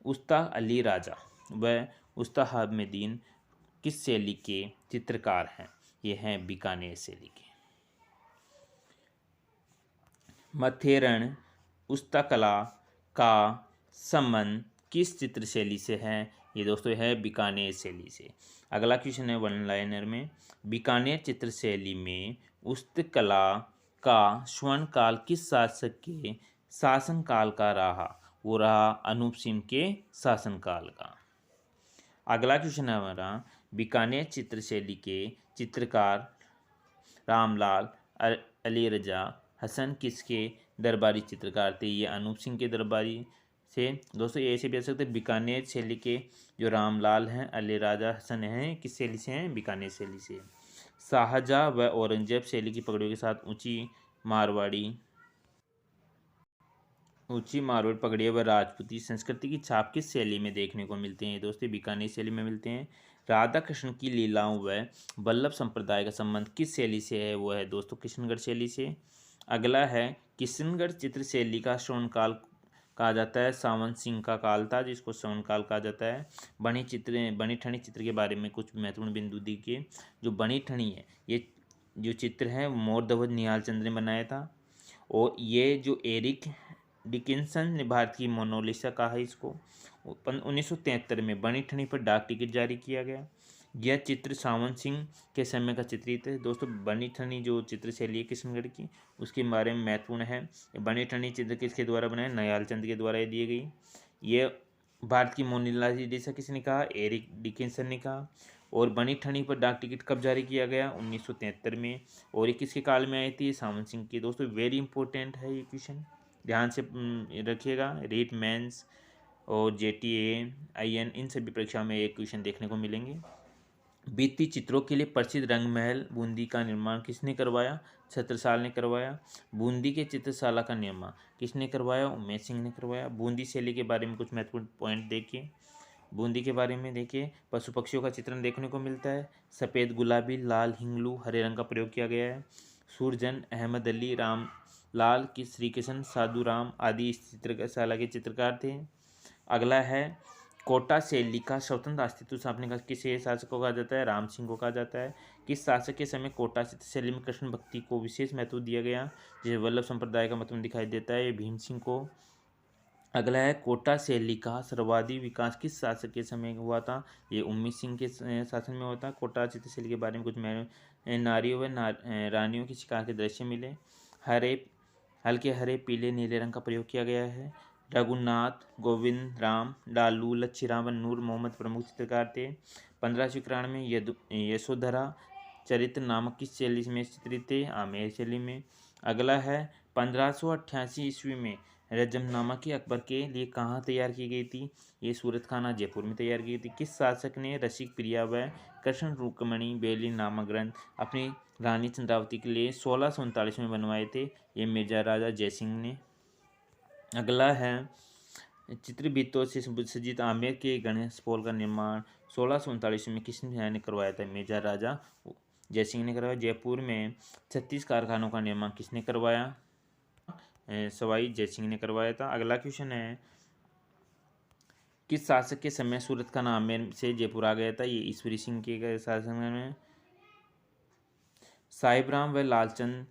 उस्ता अली राजा व उस्ता हामिदीन किस शैली के चित्रकार हैं? ये हैं बीकानेर शैली के। मथेरण उस्ता कला का संबंध किस चित्र शैली से है? ये दोस्तों है बीकानेर शैली से। अगला क्वेश्चन है वन लाइनर में, बीकानेर चित्र शैली में उस्तकला का स्वर्ण काल किस शासक के शासन काल का रहा? वो रहा अनूप सिंह के शासनकाल का। अगला क्वेश्चन है हमारा, बीकानेर चित्रशैली के चित्रकार रामलाल अली रजा हसन किसके दरबारी चित्रकार थे? ये अनूप सिंह के दरबारी से। दोस्तों ये ऐसे भी आ सकते हैं, बीकानेर शैली के जो रामलाल हैं अली राजा हसन हैं, किस शैली से हैं? बीकानेर शैली से। शाहजहाँ व औरंगजेब शैली की पगड़ियों के साथ ऊंची मारवाड़ पगड़ियाँ व राजपूती संस्कृति की छाप किस शैली में देखने को मिलते हैं? दोस्तों बीकानेर शैली में मिलते हैं। राधा कृष्ण की लीलाओं व वल्लभ संप्रदाय का संबंध किस शैली से है? वो है दोस्तों किशनगढ़ शैली से। अगला है, किशनगढ़ चित्र शैली का स्वर्णकाल कहा जाता है। सावन सिंह का काल था जिसको स्वर्णकाल कहा जाता है। बनी ठनी चित्र के बारे में कुछ महत्वपूर्ण बिंदु देखिए। जो बनी ठनी है, ये जो चित्र है मोर ध्वज निहाल चंद्र ने बनाया था। और ये जो एरिक डिकिंसन ने भारत की मोनालिसा कहा है इसको। 1973 में बनी ठनी पर डाक टिकट जारी किया गया। यह चित्र सावन सिंह के समय का चित्रित है। दोस्तों बनी ठनी जो चित्र शैली है किशनगढ़ की, उसके बारे में महत्वपूर्ण है। बनी ठनी चित्र किसके द्वारा बनाया? नयाल चंद के द्वारा दी गई। ये भारत की मोनालिसा किसने कहा? एरिक डिकिंसन ने कहा। और बनी ठनी पर डाक टिकट कब जारी किया गया? 1973 में। और ये किसके काल में आई थी? सावन सिंह की। दोस्तों वेरी इंपॉर्टेंट है ये क्वेश्चन, ध्यान से रखिएगा। रीट मेंस और JTA IN इन सभी परीक्षा में एक क्वेश्चन देखने को मिलेंगे। भित्ति चित्रों के लिए प्रसिद्ध रंग महल बूंदी का निर्माण किसने करवाया? छत्रसाल ने करवाया। बूंदी के चित्रशाला का निर्माण किसने करवाया? उमेश सिंह ने करवाया। बूंदी शैली के बारे में कुछ महत्वपूर्ण पॉइंट देखिए। बूंदी के बारे में देखिए, पशु पक्षियों का चित्रण देखने को मिलता है। सफ़ेद गुलाबी, लाल हिंगलू, हरे रंग का प्रयोग किया गया है। सूरजन, अहमद अली, राम लाल की, श्री कृष्ण, साधु राम आदि इस चित्रशाला के चित्रकार थे। अगला है, कोटा शैली का स्वतंत्र अस्तित्व स्थापने का किस शासक को कहा जाता है? राम सिंह को कहा जाता है। किस शासक के समय कोटा चित्र शैली में कृष्ण भक्ति को विशेष महत्व दिया गया, जिसे वल्लभ संप्रदाय का मतलब दिखाई देता है? ये भीम सिंह को। अगला है, कोटा शैली का सर्वाधिक विकास किस शासक के समय हुआ था? ये उम्मीद सिंह के शासन में हुआ था। कोटा चित्रशैली के बारे में कुछ नारियों व रानियों की शिकार के दृश्य मिले। हल्के हरे, पीले, नीले रंग का प्रयोग किया गया है। रघुनाथ, गोविंद राम, लालू, लच्छीराम व नूर मोहम्मद प्रमुख चित्रकार थे। 1591 में यशोधरा चरित्र नामक किस शैली में चित्रित थे? आमेर शैली में। अगला है, 1588 ईस्वी में रजमनामा की अकबर के लिए कहाँ तैयार की गई थी? ये सूरत खाना जयपुर में तैयार की गई थी। किस शासक ने रसिक प्रिया व कृष्ण रुक्मणी बेली नामक ग्रंथ अपनी रानी चंद्रावती के लिए 1639 में बनवाए थे? ये मिर्जा राजा जयसिंह ने। अगला है, चित्रभित्तों से सज्जित आमेर के गणेश पोल का निर्माण 1639 में किसने करवाया था? मिर्जा राजा जयसिंह ने करवाया। जयपुर में 36 कारखानों का निर्माण किसने करवाया? सवाई जयसिंह ने करवाया था। अगला क्वेश्चन है, किस शासक के समय सूरत का नाम आमेर से जयपुर आ गया था? ये ईश्वरी सिंह के शासन में। साहिबराम व लालचंद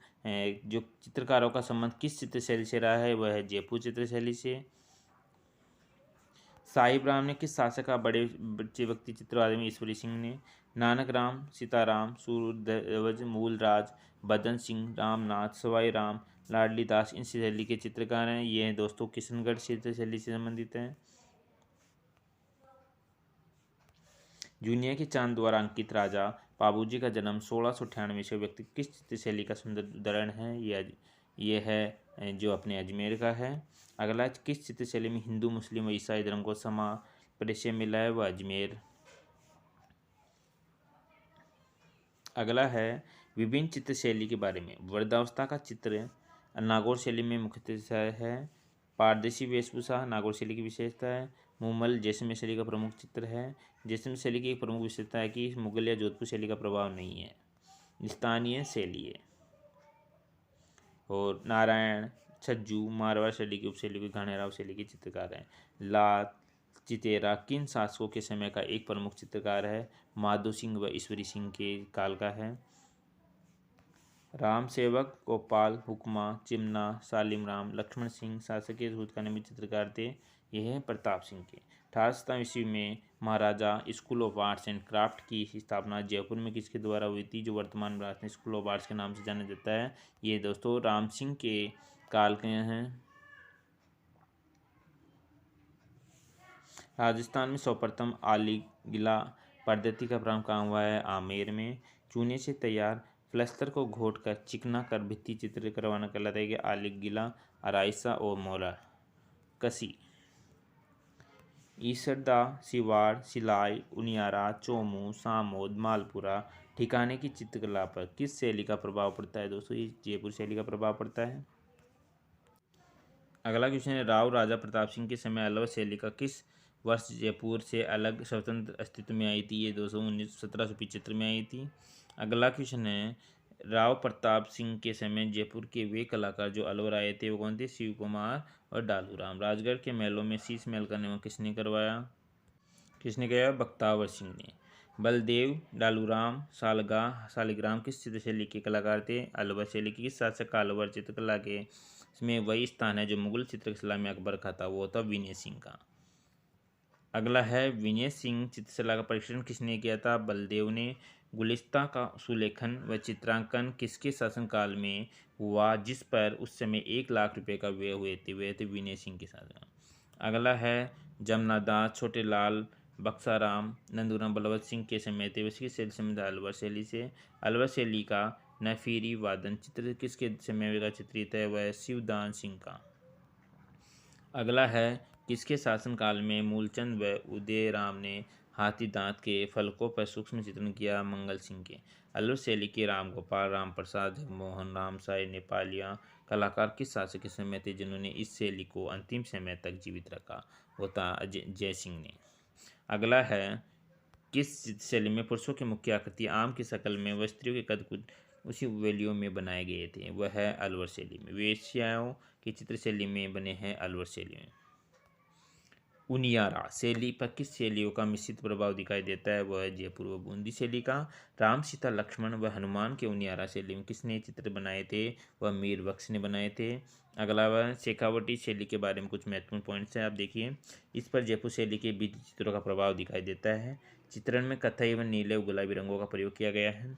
जो चित्रकारों का संबंध किस चित्रशैली से रहा है? वह है जयपुर चित्रशैली से। साहिबराम ने किस शासक का बच्चे व्यक्ति चित्रवाद में? ईश्वरी सिंह ने। नानक राम, सीताराम, सूरध्वज, मूलराज, बदन सिंह, रामनाथ, सवाई राम, लाडली दास इन शैली के चित्रकार हैं। ये दोस्तों किशनगढ़ चित्र शैली से संबंधित हैं। जूनिया के चांद द्वारा अंकित राजा पाबूजी का जन्म 1698 से व्यक्ति किस चित्र शैली का सुंदर उदाहरण है? ये है जो अपने अजमेर का है। अगला, किस चित्र शैली में हिंदू, मुस्लिम व ईसाई धर्म को परिचय मिला है? वह अजमेर। अगला है, विभिन्न चित्र शैली के बारे में। वृद्धावस्था का चित्र नागौर शैली में मुख्यतः है। पारदर्शी वेशभूषा नागौर शैली की विशेषता है। मुमल जैसलमेर शैली का प्रमुख चित्र है। जैसलमेर शैली की एक प्रमुख विशेषता है कि मुगल या जोधपुर शैली का प्रभाव नहीं है, स्थानीय शैली है। और नारायण, छज्जू मारवाड़ शैली की उपशैली की घाणेराव शैली के चित्रकार हैं। लात चितेरा किन शासकों के समय का एक प्रमुख चित्रकार है? माधो सिंह व ईश्वरी सिंह के काल का है। राम सेवक, गोपाल, हुक्मा, चिमना, सालिम राम, लक्ष्मण सिंह शासक के सूचकाने में चित्रकार थे। यह है प्रताप सिंह के। 18 ईस्वी में Maharaja school of arts and craft की स्थापना जयपुर में किसके द्वारा हुई थी, जो वर्तमान राजस्थान स्कूल ऑफ आर्ट्स के नाम से जाना जाता है? ये दोस्तों राम सिंह के काल के हैं। राजस्थान में सर्वप्रथम आलीगिला पद्धति का प्रारंभ कहाँ हुआ है? आमेर में। चूने से तैयार प्लस्तर को घोटकर चिकना कर भित्ति चित्र करवाना कहलाता है कि आलीगिला, अराइसा और मोरा कसी। ईसरदा, सिवाड़, सिलाई, उनियारा, चोमू, सामोद, मालपुरा ठिकाने की चित्रकला पर किस शैली का प्रभाव पड़ता है? दोस्तों ये जयपुर शैली का प्रभाव पड़ता है। अगला क्वेश्चन है, राव राजा प्रताप सिंह के समय अलवर शैली का किस वर्ष जयपुर से अलग स्वतंत्र अस्तित्व में आई थी? ये 1775 में आई थी। अगला क्वेश्चन है, राव प्रताप सिंह के समय जयपुर के वे कलाकार जो अलवर आए थे वो कौन थे? शिव कुमार और डालूराम। राजगढ़ के महलों में शीश महल का निर्माण किसने करवाया? किसने किया? बख्तावर सिंह ने। बलदेव, डालूराम, सालिग्राम किस चित्रशैली के कलाकार थे? अलवर शैली की। किस शासक का अलवर चित्रकला के इसमें वही स्थान है जो मुगल चित्रकला में अकबर का था, वो था विनय सिंह का। अगला है, विनय सिंह चित्रकला का परीक्षण किसने किया था? बलदेव ने। गुलिस्ता का सुलेखन व चित्रांकन किसके शासनकाल में हुआ जिस पर उस समय 1 लाख रुपए का व्यय हुए थे? वे थे विनय सिंह के शासन। अगला है, जमनादास, छोटे लाल, बक्साराम, नंदूराम बलवंत सिंह के समय थे किसकी शैली से? अलवर शैली से। अलवर शैली का नफीरी वादन चित्र किसके समय का चित्रित है? वह शिवदान सिंह का। अगला है, किसके शासनकाल में मूलचंद व उदयराम ने हाथी दांत के फलकों पर सूक्ष्म चित्रण किया? मंगल सिंह के। अलवर शैली के राम गोपाल, राम प्रसाद, जगमोहन राम साय नेपालिया कलाकार किस शासक के समय थे जिन्होंने इस शैली को अंतिम समय तक जीवित रखा? वो था जय सिंह ने। अगला है, किस शैली में पुरुषों की मुख्य आकृति आम की शक्ल में व स्त्रियों के कद कुछ उसी वेलियों में बनाए गए थे? वह है अलवर शैली में। वेश्याओं की चित्रशैली में बने हैं अलवर शैली में। उनियारा शैली पर किस शैलियों का मिश्रित प्रभाव दिखाई देता है? वह है जयपुर व बूंदी शैली का। राम, सीता, लक्ष्मण व हनुमान के उनियारा शैली में किसने चित्र बनाए थे? वह मीर बख्श ने बनाए थे। अगला वह शेखावटी शैली के बारे में कुछ महत्वपूर्ण पॉइंट्स हैं, आप देखिए। इस पर जयपुर शैली के बीच चित्रों का प्रभाव दिखाई देता है। चित्रण में कथई व नीले व गुलाबी रंगों का प्रयोग किया गया है।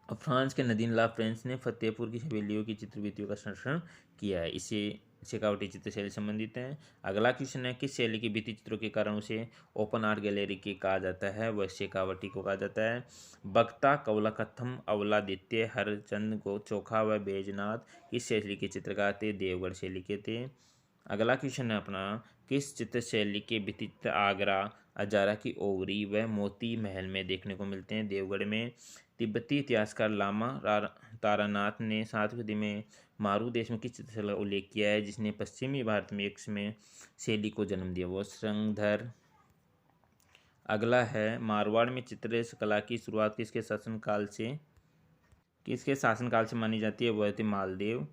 और फ्रांस के नदीन ला फ्रेंच ने फतेहपुर की हवेलियों की चित्रविधियों का संरक्षण किया है। इससे शेखावटी चित्र शैली संबंधित है। अगला क्वेश्चन है, किस शैली के भित्ति चित्रों के कारण उसे ओपन आर्ट गैलरी के कहा जाता है? वह शेखावटी को कहा जाता है। बख्ता, कौलाकत्थम, अवलादित्य, हरचंद को चोखा व बैजनाथ किस शैली के चित्रकार थे? देवगढ़ शैली के थे। अगला क्वेश्चन है अपना, किस चित्र शैली के भित्ति चित्र आगरा, अजारा की ओवरी व मोती महल में देखने को मिलते हैं? देवगढ़ में। तिब्बती इतिहासकार लामा तारानाथ ने 7वीं सदी में मारू देश में किस चित्रशैली का उल्लेख किया है जिसने पश्चिमी भारत में एक समय शैली को जन्म दिया? वो श्रृंगधर। अगला है, मारवाड़ में चित्रकला की शुरुआत किसके शासनकाल से मानी जाती है? वह थे मालदेव।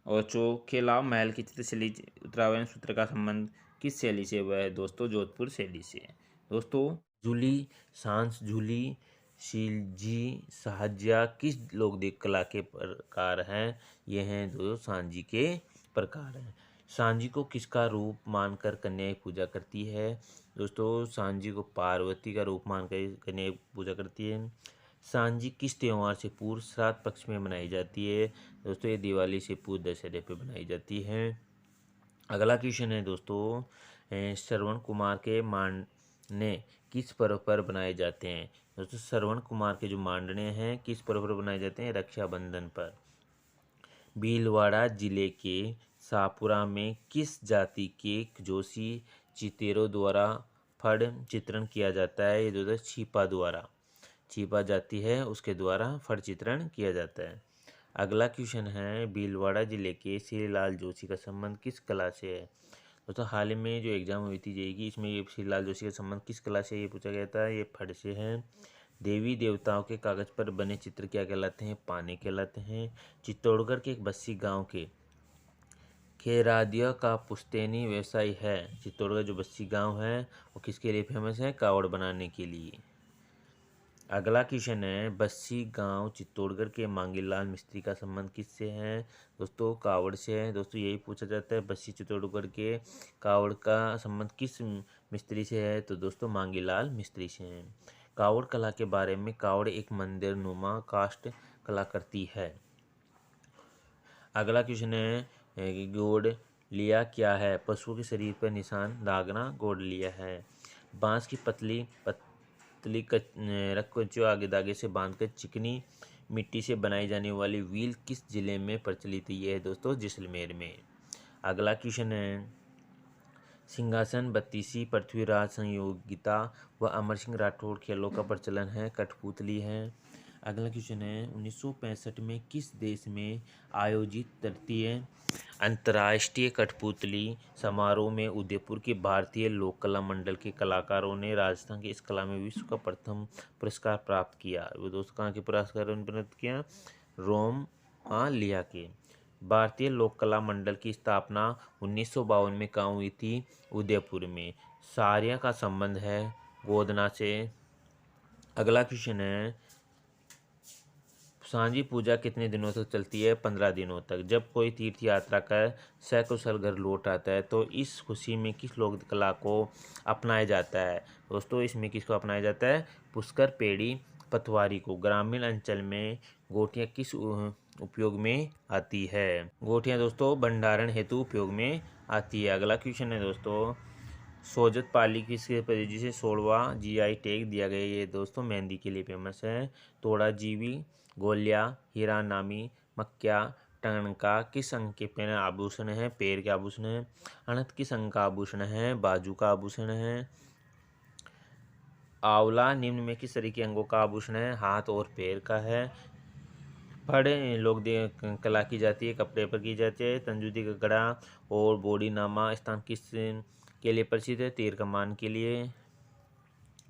और चोखेलाव महल की चित्रशैली उत्तरायण सूत्र का संबंध किस शैली से? वह है दोस्तों जोधपुर शैली से। दोस्तों, झूली, सांस झूली, शिलजी, साहजिया किस लोक कला के प्रकार हैं? ये हैं दोस्तों सांझी के प्रकार हैं। सांझी को किसका रूप मानकर कन्याएं पूजा करती है? दोस्तों सांझी को पार्वती का रूप मानकर कन्याएं पूजा करती है। सांझी किस त्यौहार से पूर्व श्राद्ध पक्ष में मनाई जाती है? दोस्तों ये दिवाली से पूर्व दशहरे पे बनाई जाती है। अगला क्वेश्चन है दोस्तों, श्रवण कुमार के मांडने किस पर्व पर बनाए जाते हैं? दोस्तों श्रवण कुमार के जो मांडने हैं किस पर्व पर बनाए जाते हैं? रक्षाबंधन पर। भीलवाड़ा जिले के शाहपुरा में किस जाति के जोशी चितेरों द्वारा फड़ चित्रण किया जाता है? ये दोस्तों छिपा जाती है उसके द्वारा फड़ चित्रण किया जाता है। अगला क्वेश्चन है, भीलवाड़ा जिले के श्रीलाल जोशी का संबंध किस कला से है? दोस्तों हाल ही में जो एग्जाम हुई थी जेईई की, इसमें ये श्रीलाल जोशी का संबंध किस कला से ये पूछा गया था? ये फड़ से है। देवी देवताओं के कागज पर बने चित्र क्या कहलाते हैं? पाने कहलाते हैं। चित्तौड़गढ़ के एक बस्सी गांव के खेरादिया का पुश्तैनी व्यवसाय है। चित्तौड़गढ़ जो बस्सी गांव है वो किसके लिए फेमस है? कावड़ बनाने के लिए। अगला क्वेश्चन है, बस्सी गांव चित्तौड़गढ़ के मांगीलाल मिस्त्री का संबंध किससे है? दोस्तों कावड़ से है। दोस्तों यही पूछा जाता है, बस्सी चित्तौड़गढ़ के कावड़ का संबंध किस मिस्त्री से है? तो दोस्तों मांगीलाल मिस्त्री से है। कावड़ कला के बारे में, कावड़ एक मंदिर नुमा काष्ठ कलाकृति है। अगला क्वेश्चन है, गोड़ लिया क्या है? पशुओं के शरीर पर निशान दागना गोड़ लिया है। बांस की पतली पतली रक्कचों आगे धागे से बांधकर चिकनी मिट्टी से बनाई जाने वाली व्हील किस जिले में प्रचलित है? ये है दोस्तों जैसलमेर में। अगला क्वेश्चन है, सिंहासन बत्तीसी पृथ्वीराज संयोगिता व अमर सिंह राठौड़ खेलों का प्रचलन है, कठपुतली है। अगला क्वेश्चन है, 1965 में किस देश में आयोजित तृतीय अंतर्राष्ट्रीय कठपुतली समारोह में उदयपुर के भारतीय लोक कला मंडल के कलाकारों ने राजस्थान की इस कला में विश्व का प्रथम पुरस्कार प्राप्त किया? वो दोस्तों कहाँ के पुरस्कार प्राप्त किया? रोम लिया के। भारतीय लोक कला मंडल की स्थापना 1952 में कहाँ हुई थी? उदयपुर में। सारिया का संबंध है गोदना से। अगला क्वेश्चन है, सांझी पूजा कितने दिनों तक चलती है? 15 दिनों तक। जब कोई तीर्थ यात्रा कर सकुशल घर लौट आता है तो इस खुशी में किस लोक कला को अपनाया जाता है? दोस्तों इसमें किसको अपनाया जाता है? पुष्कर पेड़ी पटवारी को। ग्रामीण अंचल में गोटियां किस उपयोग में आती है? गोटियां दोस्तों भंडारण हेतु उपयोग में आती है। अगला क्वेश्चन है दोस्तों, सोजत पाली किसके परिधि से 16वां जीआई टैग दिया गया? ये दोस्तों मेहंदी के लिए फेमस है। तोड़ा जीवी गोलिया हीरा नामी मक्या टंका किस अंग के पैर आभूषण है? पैर के आभूषण है। अनंत किस अंग का आभूषण है? बाजू का आभूषण है। आंवला निम्न में किस तरह के अंगों का आभूषण है? हाथ और पैर का है। फड़ लोग कला की जाती है, कपड़े पर की जाती है। तंजूदी का गड़ा और बोडी नामा स्थान किस के लिए प्रसिद्ध है? तीर कमान के लिए।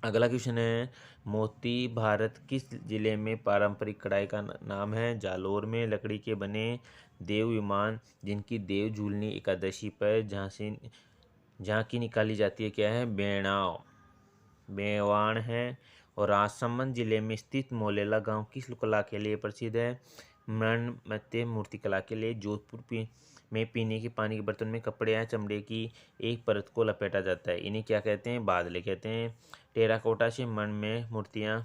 अगला क्वेश्चन है, मोती भारत किस जिले में पारंपरिक कढ़ाई का नाम है? जालोर में। लकड़ी के बने देव विमान जिनकी देव झूलनी एकादशी पर झांकी निकाली जाती है क्या है? बेवाण है। और राजसमंद जिले में स्थित मोलेला गांव किस कला के लिए प्रसिद्ध है? मृण्मय मूर्तिकला के लिए। जोधपुर में पीने के पानी के बर्तन में कपड़े या चमड़े की एक परत को लपेटा जाता है, इन्हें क्या कहते हैं? बादले कहते हैं। टेराकोटा से मृण्मय मूर्तियाँ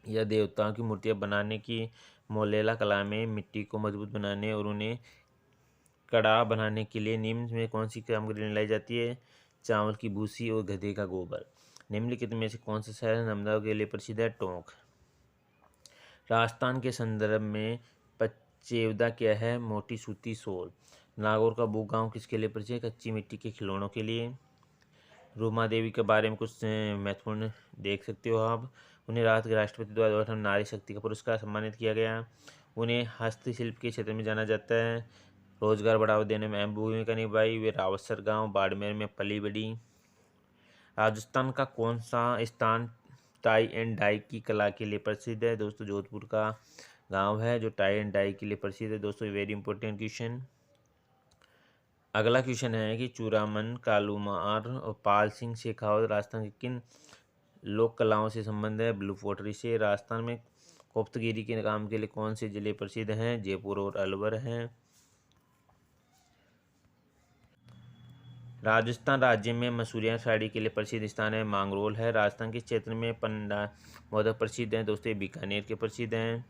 या देवताओं की मूर्तियाँ बनाने की मोलेला कला में मिट्टी को मजबूत बनाने और उन्हें कड़ा बनाने के लिए निम्न में कौन सी सामग्री लाई जाती है? चावल की भूसी और गधे का गोबर। निम्नलिखित में से कौन सा शहर नर्मदा के लिए प्रसिद्ध है? टोंक। राजस्थान के संदर्भ में पचेवदा क्या है? मोटी सूती शॉल। नागौर का बू गाँव किसके लिए प्रसिद्ध है? कच्ची मिट्टी के खिलौनों के लिए। रूमा देवी के बारे में कुछ महत्वपूर्ण देख सकते हो आप। उन्हें भारत के राष्ट्रपति द्वारा 2008 नारी शक्ति का पुरस्कार सम्मानित किया गया। उन्हें हस्तशिल्प के क्षेत्र में जाना जाता है। रोजगार बढ़ावा देने में अहम भूमिका निभाई। वे रावतसर गांव बाड़मेर में पली बड़ी। राजस्थान का कौन सा स्थान टाई एंड डाई की कला के लिए प्रसिद्ध है? दोस्तों जोधपुर का गांव है जो टाई एंड डाई के लिए प्रसिद्ध है। दोस्तों वेरी इंपॉर्टेंट क्वेश्चन। अगला क्वेश्चन है कि चूड़ामन कालूमार और पाल सिंह शेखावत राजस्थान के किन लोक कलाओं से संबंध है? ब्लू पोटरी से। राजस्थान में कोप्तगिरी के काम के लिए कौन से जिले प्रसिद्ध हैं? जयपुर और अलवर हैं। राजस्थान राज्य में मसूरिया साड़ी के लिए प्रसिद्ध स्थान है मांगरोल है। राजस्थान के क्षेत्र में पंडा मोदक प्रसिद्ध हैं दोस्तों, बीकानेर के प्रसिद्ध हैं।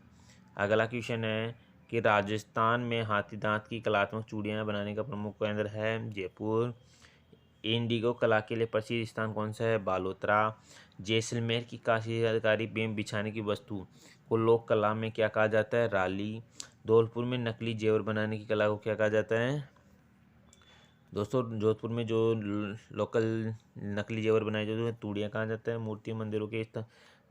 अगला क्वेश्चन है कि राजस्थान में हाथी दांत की कलात्मक चूड़ियाँ बनाने का प्रमुख केंद्र है जयपुर। इंडिगो कला के लिए प्रसिद्ध स्थान कौन सा है? बालोतरा। जैसलमेर की काश्तकारी बेम बिछाने की वस्तु को लोक कला में क्या कहा जाता है? राली। धौलपुर में नकली जेवर बनाने की कला को क्या कहा जाता है? दोस्तों जोधपुर में जो लोकल नकली जेवर बनाए जाते हैं तूड़ियाँ कहा जाता है। मूर्ति मंदिरों के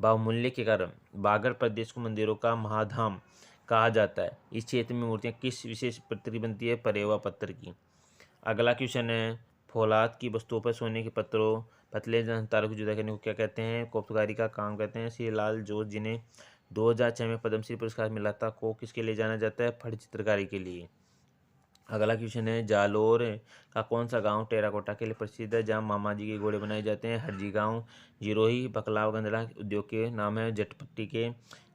बहुमूल्य के कारण बागड़ प्रदेश को मंदिरों का महाधाम कहा जाता है। इस क्षेत्र में मूर्तियाँ किस विशेष पत्थर की बनती है? परेवा पत्थर की। अगला क्वेश्चन है, फौलाद की वस्तुओं पर सोने के पत्थरों पतले तारों को जुदा करने को क्या कहते हैं? कोप्तकारी का काम कहते हैं। श्री लाल जोश जिन्हें 2006 में पद्मश्री पुरस्कार मिला था को किसके लिए जाना जाता है? फड़ चित्रकारी के लिए। अगला क्वेश्चन है, जालोर का कौन सा गांव टेराकोटा के लिए प्रसिद्ध है जहां मामा जी के घोड़े बनाए जाते हैं? हरजी गांव। जिरोही बकलाव गंदला उद्योग के नाम है जटपट्टी के।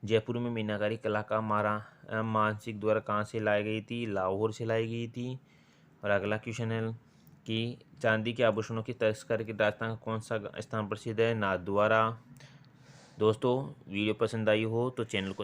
जयपुर में मीनाकारी कला का मानसिक द्वारा कहाँ से लाई गई थी? लाहौर से लाई गई थी। और अगला क्वेश्चन है कि चांदी के आभूषणों की तस्कर के राजस्थान का कौन सा स्थान प्रसिद्ध है? नाथद्वारा। दोस्तों वीडियो पसंद आई हो तो चैनल को